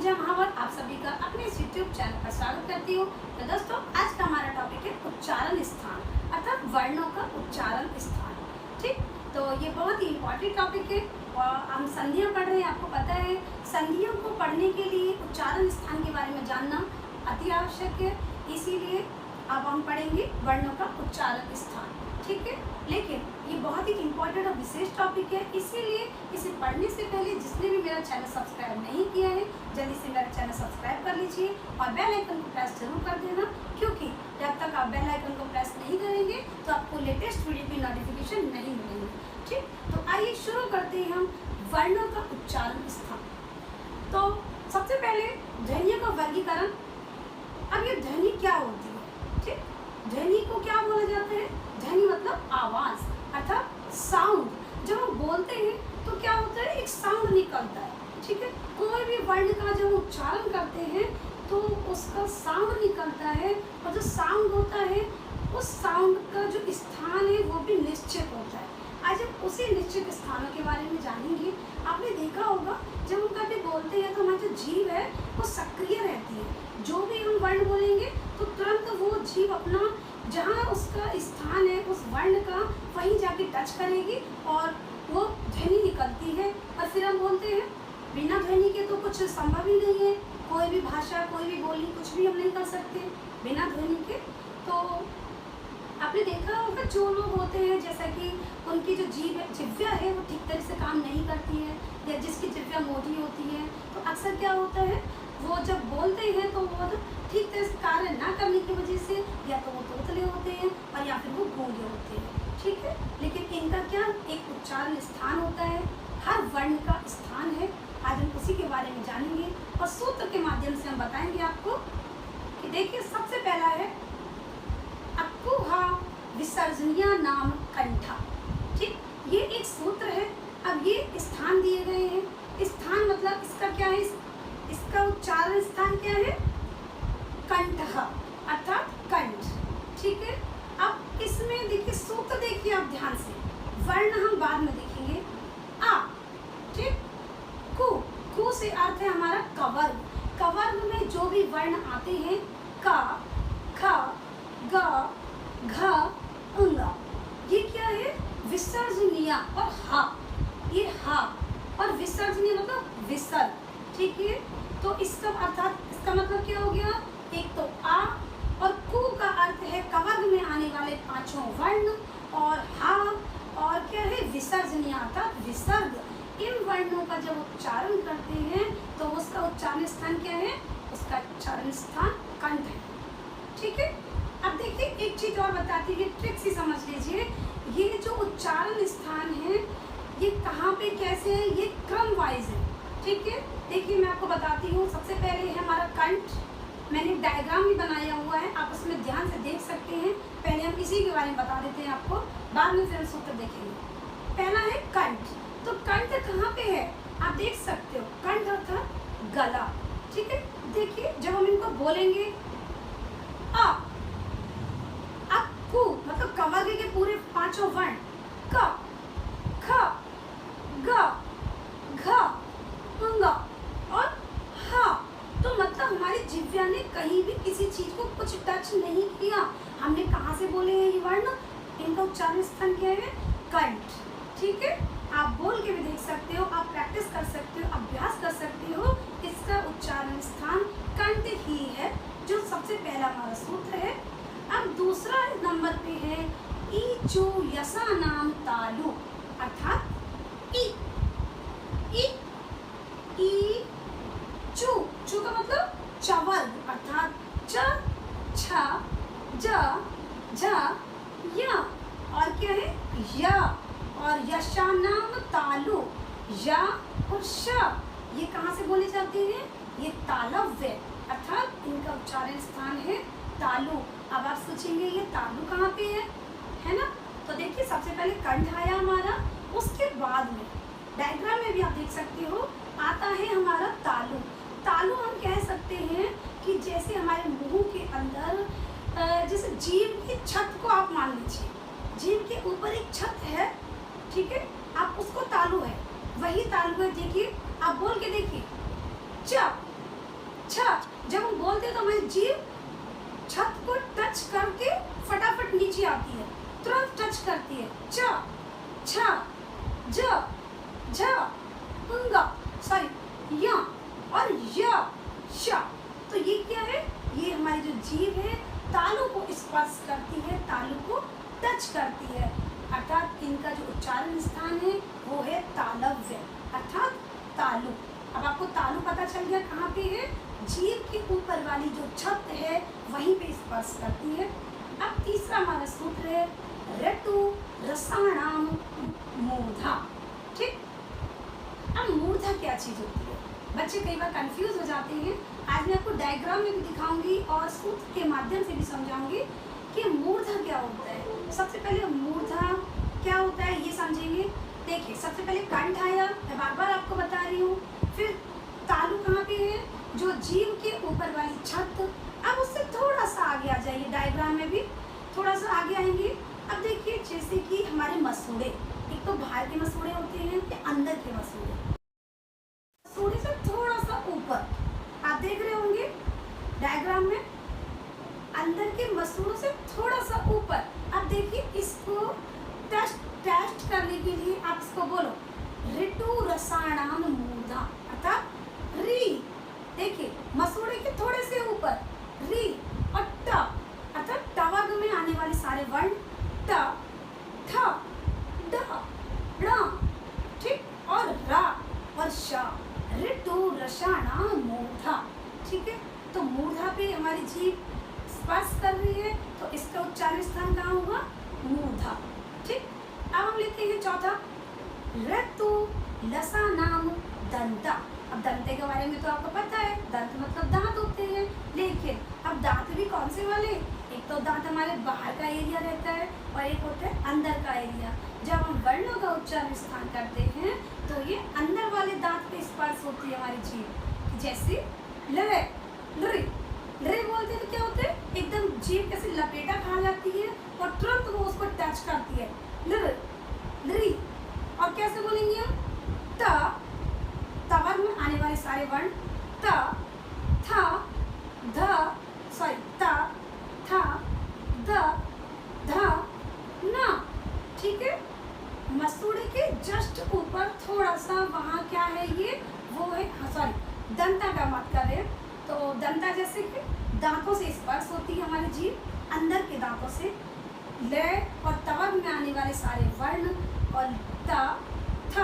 पूजा महावर आप सभी का अपने इस यूट्यूब चैनल पर स्वागत करती हूँ। तो दोस्तों, आज का हमारा टॉपिक है उच्चारण स्थान अर्थात वर्णों का उच्चारण स्थान। ठीक, तो ये बहुत ही इम्पोर्टेंट टॉपिक है और हम संधियाँ पढ़ रहे हैं। आपको पता है संधियों को पढ़ने के लिए उच्चारण स्थान के बारे में जानना अति आवश्यक है, इसीलिए अब हम पढ़ेंगे वर्णों का उच्चारण स्थान। ठीक है, लेकिन ये बहुत ही इम्पोर्टेंट और विशेष टॉपिक है, इसीलिए इसे पढ़ने से पहले जिसने भी मेरा चैनल सब्सक्राइब नहीं किया है जल्दी से मेरा चैनल सब्सक्राइब कर लीजिए और बेल आइकन को प्रेस जरूर कर देना, क्योंकि जब तक आप बेल आइकन को प्रेस नहीं करेंगे तो आपको लेटेस्ट वीडियो की नोटिफिकेशन नहीं मिलेगी। ठीक, तो आइए शुरू करते हैं हम वर्णों का उच्चारण स्थान। तो सबसे पहले ध्वनियों का वर्गीकरण। अब ये ध्वनि क्या होती है? ठीक, ध्वनि को क्या बोला जाता है? ध्वनि मतलब आवाज अर्थात साउंड। जब हम बोलते हैं तो क्या होता है, एक साउंड निकलता है। ठीक है, कोई भी वर्ण का जब उच्चारण करते हैं तो उसका साउंड निकलता है और जो साउंड होता है उस साउंड का जो स्थान है वो भी निश्चित होता है। आज हम उसी निश्चित स्थानों के बारे में जानेंगे। आपने देखा होगा जब हम कभी बोलते हैं तो हमारी जो जीभ है वो सक्रिय रहती है। जो भी हम वर्ण बोलेंगे तो तुरंत वो जीभ अपना जहाँ उसका स्थान है उस वर्ण का वहीं जाके टच करेगी और वो ध्वनि निकलती है और फिर हम बोलते हैं। बिना ध्वनि के तो कुछ संभव ही नहीं है, कोई भी भाषा कोई भी बोली कुछ भी हम नहीं कर सकते बिना ध्वनि के। तो आपने देखा होगा जो लोग होते हैं जैसा कि उनकी जो जिह्वा है वो ठीक तरह से काम नहीं करती है या जिसकी जिह्वा मोटी होती है, तो अक्सर क्या होता है वो जब बोलते हैं तो वो ठीक तरह से कार्य ना करने की वजह से या तो वो तोतले होते हैं और या फिर वो गूंगे होते हैं। ठीक है, लेकिन इनका क्या एक उच्चारण स्थान होता है, हर वर्ण का स्थान है। आज हम उसी के बारे में जानेंगे और सूत्र के माध्यम से हम बताएंगे आपको कि देखिए सबसे पहला है अक्कुहा विसर्जनीय नाम कंठा। ठीक, ये एक सूत्र है। अब ये स्थान दिए गए हैं। स्थान मतलब इसका क्या है, इसका उच्चारण स्थान क्या है? कंठ अर्थात कंठ। ठीक है, अब इसमें देखिए सूत्र देखिए आप ध्यान से, वर्ण हम बाद में देखेंगे। आ, ठीक, कु से अर्थ है हमारा कवर्ग। कवर्ग में जो भी वर्ण आते हैं का, ख, ग, घ, अंग, ये क्या है? विसर्जनीय और हा, ये हा और विसर्जनीय मतलब विसर्ग। ठीक है, तो इसका अर्थात इसका मतलब क्या हो गया? एक तो आ और कु का अर्थ है कवर्ग में आने वाले पांचों वर्ण और हा और क्या है? विसर्जनीय अर्थात विसर्ग। इन वर्णों का जब उच्चारण करते हैं तो उसका उच्चारण स्थान क्या है? उसका उच्चारण स्थान कंठ है। ठीक है, अब देखिए एक चीज और बताती है, ट्रिक से समझ लीजिए। ये जो उच्चारण स्थान है ये कहाँ पे कैसे है? ये क्रम वाइज है। ठीक है, देखिए मैं आपको बताती हूँ। सबसे पहले है हमारा कंठ, मैंने डायग्राम भी बनाया हुआ है, आप उसमें ध्यान से देख सकते हैं। पहले हम इसी के बारे में बता देते हैं आपको, बाद में फिर हम सूत्र देखेंगे। पहला है कंठ, तो कंठ कहाँ पे है? आप देख सकते हो, कंठ अर्थात गला। ठीक है, देखिए जब हम इनको बोलेंगे आ, अक्कु मतलब कवर्ग के पूरे पांचों वर्ण क, ख, ग, घ, अंग और हा, तो मतलब हमारी जिह्वा ने कहीं भी किसी चीज को कुछ टच नहीं किया। हमने कहाँ से बोले हैं ये वर्ण? इनका उच्चारण स्थान क्या है? कंठ। ठीक है, आप बोल के भी देख सकते हो, आप प्रैक्टिस कर सकते हो, अभ्यास कर सकते हो। इसका उच्चारण स्थान कंठ ही है, जो सबसे पहला हमारा सूत्र है। अब दूसरा नंबर पे है ईचू यसा नाम तालु अर्थात ई, ई, ई, चू, चू का मतलब चवर्ग अर्थात च, छ, ज, झ, य और क्या है? य और यशा नाम तालु, या और श ये कहाँ से बोले जाते हैं? ये तालव्य अर्थात इनका उच्चारण स्थान है तालु। अब आप सोचेंगे ये तालु कहाँ पे है ना? तो देखिए सबसे पहले कंठ आया हमारा, उसके बाद में डायग्राम में भी आप देख सकते हो आता है हमारा तालु। तालु हम कह सकते हैं कि जैसे हमारे मुंह के अंदर जैसे जीभ की छत को आप मान लीजिए, जीभ के ऊपर एक छत है। ठीक है, आप उसको तालु है, वही तालु है। देखिए आप बोल के देखिए, च अब आपको तालु पता चल गया कहाँ पे है, जीभ के ऊपर वाली जो छत है वहीं पे स्पर्श करती है। अब तीसरा हमारा सूत्र है ऋतु रसाणाम मूर्धा। ठीक, अब मूर्धा क्या चीज होती है, बच्चे कई बार कंफ्यूज हो जाते हैं। आज मैं आपको डायग्राम में भी दिखाऊंगी और सूत्र के माध्यम से भी समझाऊंगी कि मूर्धा क्या होता है। सबसे पहले मूर्धा क्या होता है ये समझेंगे। देखिए, सबसे पहले कंठ आया, मैं बार बार आपको बता रही हूँ। फिर तालु कहाँ पे है, जो जीभ के ऊपर वाली छत। अब उससे थोड़ा सा आगे आ जाइए, डायग्राम में भी थोड़ा सा आगे आएंगे। अब देखिए, जैसे कि हमारे मसूड़े, एक तो बाहर के मसूड़े होते हैं, अंदर के मसूड़े। मसूड़े से थोड़ा सा ऊपर आप देख रहे होंगे डायग्राम में, अंदर के मसूड़ों से थोड़ा सा ऊपर। अब देखिए, इसको टेस्ट करने के लिए आप इसको बोलो ऋतु रसाणाम मूर्धा, अर्थात री। देखिए, मसूड़े के थोड़े से ऊपर री और ट, अर्थात टवर्ग में आने वाले सारे वर्ण ट, ठ, ड, ण, ठीक, और रा और श, ऋतु रसाणाम मूर्धा। ठीक है, तो मूर्धा पे हमारी जीभ स्पर्श कर रही है, तो इसका उच्चारण स्थान कहाँ होगा, मूर्धा। ठीक, अब हम लेते हैं चौथा ऋतु लसानाम दंता। अब दंते के बारे में तो आपको पता है, दंत मतलब दांत होते हैं, लेकिन अब दांत भी कौन से वाले, एक तो दांत हमारे बाहर का एरिया रहता है और एक होता है अंदर का एरिया। जब हम वर्णों का उच्चारण स्थान करते हैं तो ये अंदर वाले दांत पे स्पर्श होती है हमारी जीभ। जैसे लरे, लरी, लरे बोलते हैं तो क्या होता है, एकदम जीभ कैसे लपेटा खा जाती है और तुरंत वो उसको टच करती है, लर, लरी। और कैसे बोलेंगे हम, त, तवर्ग में आने वाले सारे वर्ण त, थ, ध, सॉरी त, थ, द, ध, न। ठीक है, मसूड़े के जस्ट ऊपर थोड़ा सा वहाँ क्या है, ये वो है, सॉरी दंता का मत करें, तो दंता जैसे कि दांतों से स्पर्श होती है हमारी जीभ, अंदर के दांतों से। ल और तवर्ग में आने वाले सारे वर्ण और त, थ,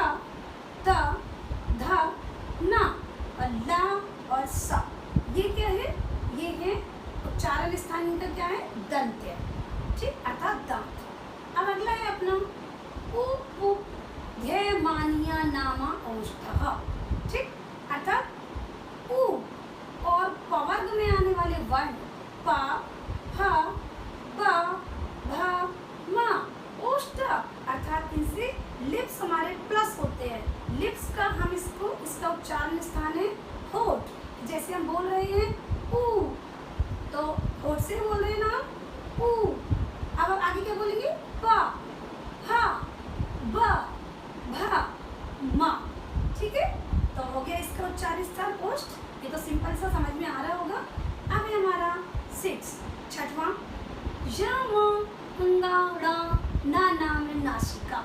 त, ध, न और ला और स, ये क्या है, ये है उच्चारण स्थान इनका क्या है, दंत्य। ठीक, अर्थात दांत। अब अगला है अपना उप उप ध्येयमानीय नामा औष्ठः। ठीक, अर्थात उ और पवर्ग में आने वाले वर्ण प, ह, ब, भ, म, ओष्ठ, अर्थात इनसे लिप्स हमारे प्लस होते हैं। लिप्स का हम इसका उच्चारण स्थान है होठ। जैसे हम बोल रहे हैं ऊ, तो होठ से बोल रहे हैं ना ऊ। अब आप आगे क्या बोलेंगे, प, ह, ब, भ, म। ठीक है, तो हो गया इसका उच्चारण स्थान ओष्ठ। ये तो सिंपल सा समझ में आ रहा होगा। अब है हमारा 6 छठवां नाम नासिका।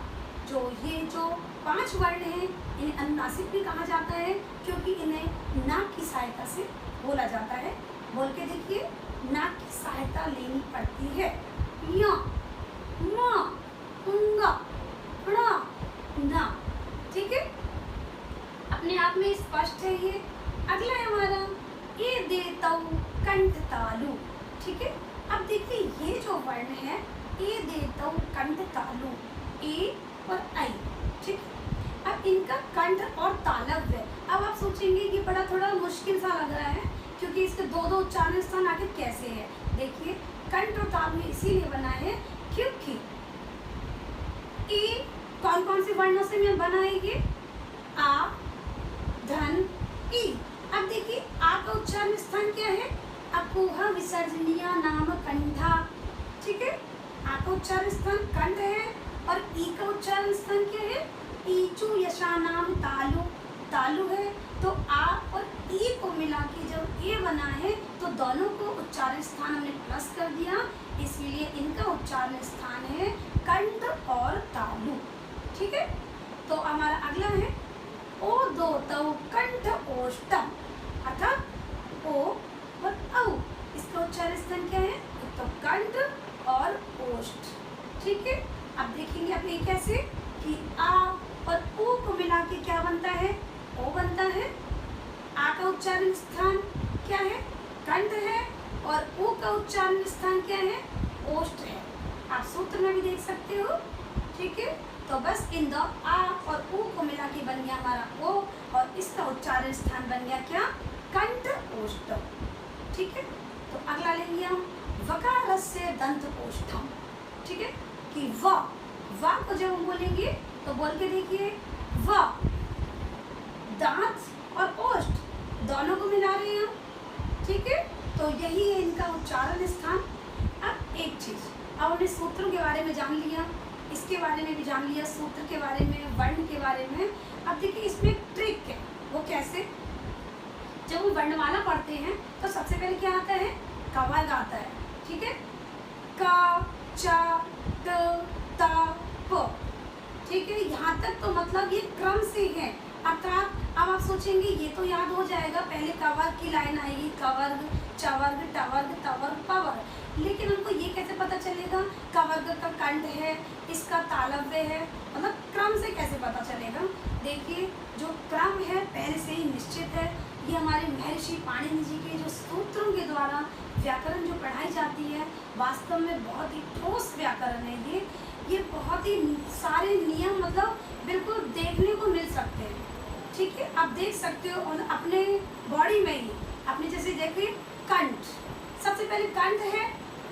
जो ये जो 5 वर्ण हैं इन्हें अनुनासिक भी कहा जाता है, क्योंकि इन्हें नाक की सहायता से बोला जाता है। बोल के देखिए, नाक की सहायता लेनी पड़ती है। य, म, उंगा, ण, न। ठीक है, अपने आप में स्पष्ट है ये। अगला है हमारा ए दे तौ कंठ तालु। ठीक है, अब देखिए ये जो वर्ण है ए दे तौ कंठ तालु, ए और आई। ठीक, अब इनका कंठ और तालव्य है। अब आप सोचेंगे कि बड़ा थोड़ा मुश्किल सा लग रहा है, क्योंकि इसके दो उच्चारण स्थान आखिर कैसे है। देखिए, कंठ और तालव्य इसीलिए बना है क्योंकि ए कौन कौन से वर्णों से मिल बना है ये, आ, धन, ई। अब देखिए, आ का उच्चारण स्थान क्या है, अकुह विसर्जनीय नाम कंठा। ठीक है, आ का उच्चारण स्थान कंठ है और ई का उच्चारण स्थान क्या है, ईचु यशा नाम तालु, तालु है। तो आ और ई को मिला के जब ए बना है तो दोनों को उच्चारण स्थान हमने प्लस कर दिया, इसलिए इनका उच्चारण स्थान है कंठ और तालु। ठीक है, तो हमारा अगला है ओ दो तौ कंठ ओष्ठम, अर्थात ओ और औ, इसका उच्चारण स्थान क्या है, तो कंठ और ओष्ठ। ठीक है, अब देखेंगे आप ये कैसे कि आ और ओ को मिला के क्या बनता है, ओ बनता है। और ऊ का उच्चारण स्थान क्या है? ओष्ठ है। आप सूत्र में भी देख सकते हो। ठीक है, तो बस इन दो आ और ऊ को मिला के बन गया हमारा ओ, और इसका उच्चारण स्थान बन गया क्या? कंठ ओष्ठ। ठीक है, तो अगला लेंगे हम वकारस्य दंत ओष्ठम। ठीक है, कि व को जब हम बोलेंगे तो बोल के देखिए, व दांत और ओष्ठ दोनों को मिला रहे हैं हम। ठीक है, तो यही है इनका उच्चारण स्थान। अब एक चीज, अब हमने सूत्रों के बारे में जान लिया, इसके बारे में भी जान लिया, सूत्र के बारे में, वर्ण के बारे में। अब देखिए इसमें एक ट्रिक है, वो कैसे? जब हम वर्णमाला पढ़ते हैं तो सबसे पहले क्या आता है? कवर्ग आता है। ठीक है, क च ट त प। ठीक है, यहाँ तक तो मतलब ये क्रम से है। अर्थात अब आप सोचेंगे ये तो याद हो जाएगा, पहले कवर्ग की लाइन आएगी, कवर्ग चवर्ग टवर्ग तवर्ग पवर्ग, लेकिन हमको ये कैसे पता चलेगा कवर्ग का कंठ है, इसका तालव्य है, मतलब क्रम से कैसे पता चलेगा? देखिए जो क्रम है पहले से ही निश्चित है। ये हमारे महर्षि पाणिनि जी के जो सूत्रों के द्वारा व्याकरण जो पढ़ाई जाती है, वास्तव में बहुत ही ठोस व्याकरण है ये बहुत ही सारे नियम मतलब बिल्कुल देखने को मिल सकते हैं। ठीक है, आप देख सकते हो और अपने बॉडी में ही, अपने जैसे देखिए कंठ, सबसे पहले कंठ है,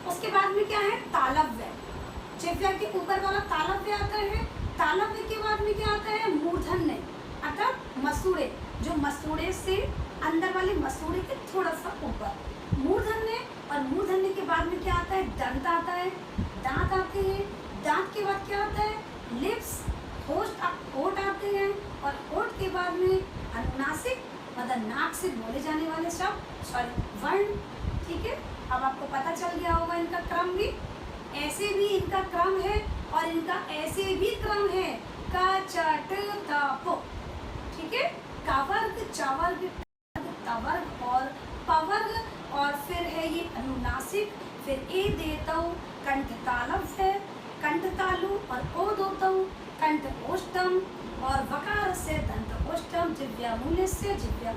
उसके बाद में क्या है? तालव्य। जिह्वा के ऊपर वाला तालव्य आता है, तालव्य के बाद में क्या आता है? मूर्धन्य, अर्थात मसूड़े, जो मसूड़े से अंदर वाले मसूड़े के थोड़ा सा ऊपर मूर्धन्य, और मूर्धन्य के बाद में क्या आता है? दंत आता है, दांत आते हैं, दांत के बाद क्या आता है? लिप्स, होठ आते हैं, और होठ के बाद में अनुनासिक, मतलब नाक से बोले जाने वाले शब्द, सॉरी वर्ण। ठीक है, अब आपको पता चल गया होगा इनका क्रम भी, ऐसे भी इनका क्रम है और इनका ऐसे भी क्रम है, क च ट त प। ठीक है, कवर्ग चवर्ग तवर्ग और पवर्ग, और फिर है ये अनुनासिक, फिर ए देतौ कंठ तालव है, कंठ तालु, और ओ दोतौ कंठ ओष्ठम, और वकार से दंत ओष्ठम, जिह्वा मूलस्य जिह्वा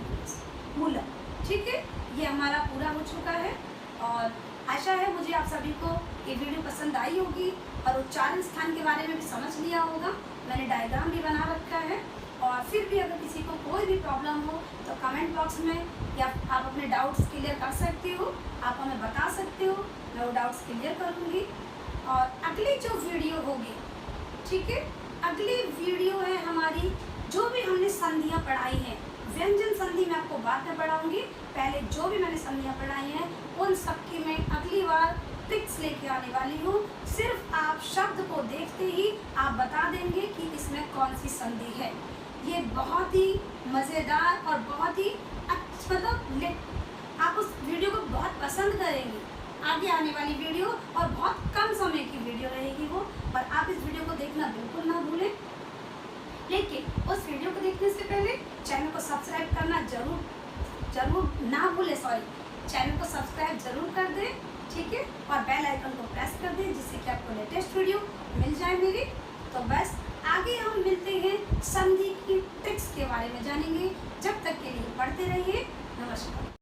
मूलम। ठीक है, ये हमारा पूरा हो चुका है, और आशा है मुझे आप सभी को ये वीडियो पसंद आई होगी और उच्चारण स्थान के बारे में भी समझ लिया होगा। मैंने डायग्राम भी बना रखा है, और फिर भी अगर किसी को कोई भी प्रॉब्लम हो तो कमेंट बॉक्स में या आप अपने डाउट्स क्लियर कर सकते हो, आप हमें बता सकते हो, मैं वो डाउट्स क्लियर करूँगी। और अगली जो वीडियो होगी, ठीक है, अगली वीडियो है हमारी, जो भी हमने संधियाँ पढ़ाई हैं, व्यंजन संधि मैं आपको बाद में पढ़ाऊँगी, पहले जो भी मैंने संधियाँ पढ़ाई हैं उन सब की मैं अगली बार ट्रिक्स लेके आने वाली हूँ। सिर्फ आप शब्द को देखते ही आप बता देंगे कि इसमें कौन सी संधि है। ये बहुत ही मज़ेदार और बहुत ही अच्छा, मतलब आप उस वीडियो को बहुत पसंद करेंगे। आगे आने वाली वीडियो और बहुत कम समय की वीडियो रहेगी वो, और आप इस वीडियो को देखना बिल्कुल ना भूलें। लेकिन उस वीडियो को देखने से पहले चैनल को सब्सक्राइब करना जरूर ना भूलें, चैनल को सब्सक्राइब जरूर कर दें। ठीक है, और बेल आइकन को प्रेस कर दें, जिससे कि आपको लेटेस्ट वीडियो मिल जाए मेरी। तो बस आगे हम मिलते हैं, संधि की ट्रिक्स के बारे में जानेंगे। जब तक के लिए पढ़ते रहिए। नमस्कार।